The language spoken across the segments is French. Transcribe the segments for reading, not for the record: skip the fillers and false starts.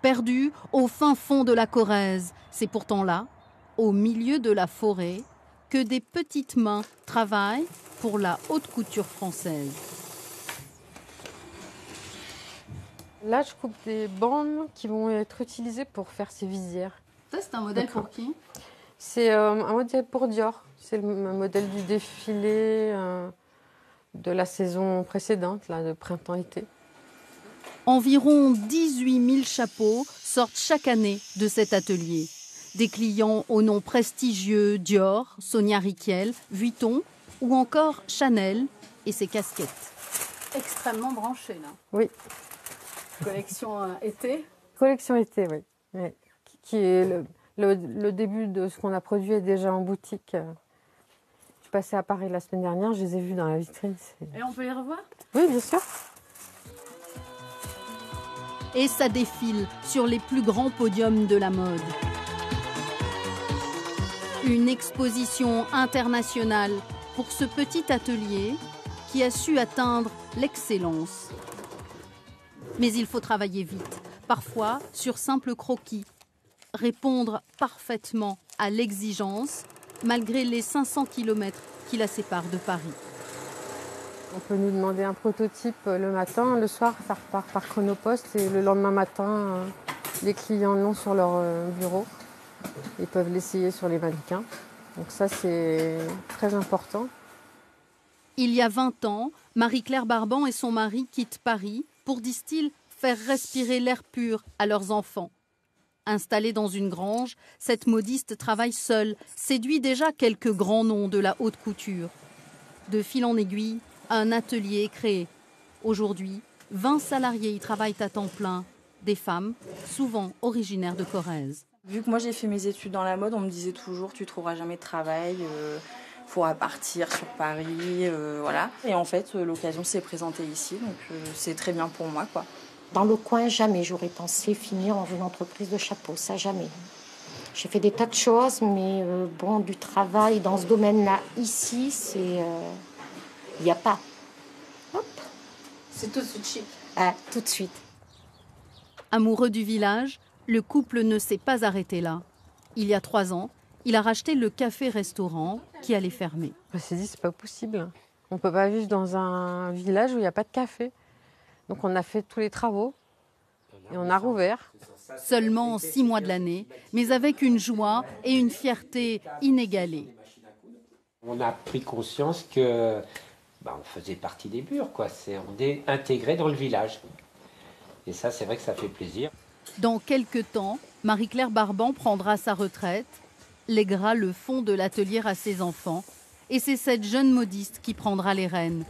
perdu au fin fond de la Corrèze. C'est pourtant là, au milieu de la forêt, que des petites mains travaillent pour la haute couture française. Là, je coupe des bandes qui vont être utilisées pour faire ces visières. Ça, c'est un modèle pour qui? C'est un modèle pour Dior. C'est le modèle du défilé de la saison précédente, là, de printemps-été. Environ 18 000 chapeaux sortent chaque année de cet atelier. Des clients aux noms prestigieux Dior, Sonia Rykiel, Vuitton ou encore Chanel et ses casquettes. Extrêmement branché là. Oui. Collection été. Collection été, oui. Oui. Qui est le début de ce qu'on a produit est déjà en boutique. Je suis passée à Paris la semaine dernière, je les ai vus dans la vitrine. Et on peut les revoir? Oui, bien sûr. Et ça défile sur les plus grands podiums de la mode. Une exposition internationale pour ce petit atelier qui a su atteindre l'excellence. Mais il faut travailler vite, parfois sur simple croquis, répondre parfaitement à l'exigence malgré les 500 km qui la séparent de Paris. On peut nous demander un prototype le matin, le soir ça repart par chronopost et le lendemain matin, les clients l'ont sur leur bureau. Ils peuvent l'essayer sur les mannequins. Donc ça c'est très important. Il y a 20 ans, Marie-Claire Barban et son mari quittent Paris pour, disent-ils, faire respirer l'air pur à leurs enfants. Installée dans une grange, cette modiste travaille seule, séduit déjà quelques grands noms de la haute couture. De fil en aiguille, un atelier est créé. Aujourd'hui, 20 salariés y travaillent à temps plein, des femmes, souvent originaires de Corrèze. Vu que moi j'ai fait mes études dans la mode, on me disait toujours tu trouveras jamais de travail, faudra partir sur Paris, voilà. Et en fait, l'occasion s'est présentée ici, donc c'est très bien pour moi, quoi. Dans le coin, jamais j'aurais pensé finir dans une entreprise de chapeau, ça jamais. J'ai fait des tas de choses, mais bon, du travail dans ce domaine-là, ici, c'est... Il n'y a pas. Hop. C'est tout de suite chic. Ah, tout de suite. Amoureux du village, le couple ne s'est pas arrêté là. Il y a 3 ans, il a racheté le café-restaurant qui allait fermer. On s'est dit c'est pas possible. On ne peut pas vivre dans un village où il n'y a pas de café. Donc on a fait tous les travaux et on a rouvert. Seulement 6 mois de l'année, mais avec une joie et une fierté inégalées. On a pris conscience que on faisait partie des murs, quoi. On est intégré dans le village. Et ça, c'est vrai que ça fait plaisir. Dans quelques temps, Marie-Claire Barban prendra sa retraite, lèguera le fond de l'atelier à ses enfants. Et c'est cette jeune modiste qui prendra les rênes.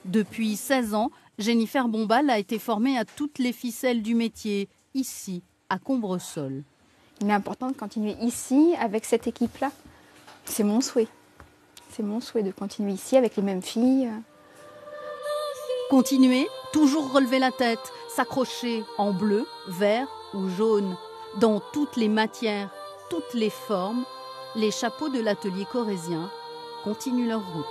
Depuis 16 ans, Jennifer Bombal a été formée à toutes les ficelles du métier, ici, à Combresol. Il est important de continuer ici, avec cette équipe-là. C'est mon souhait. C'est mon souhait de continuer ici, avec les mêmes filles. Continuer, toujours relever la tête, s'accrocher en bleu, vert ou jaune. Dans toutes les matières, toutes les formes, les chapeaux de l'atelier corrézien continuent leur route.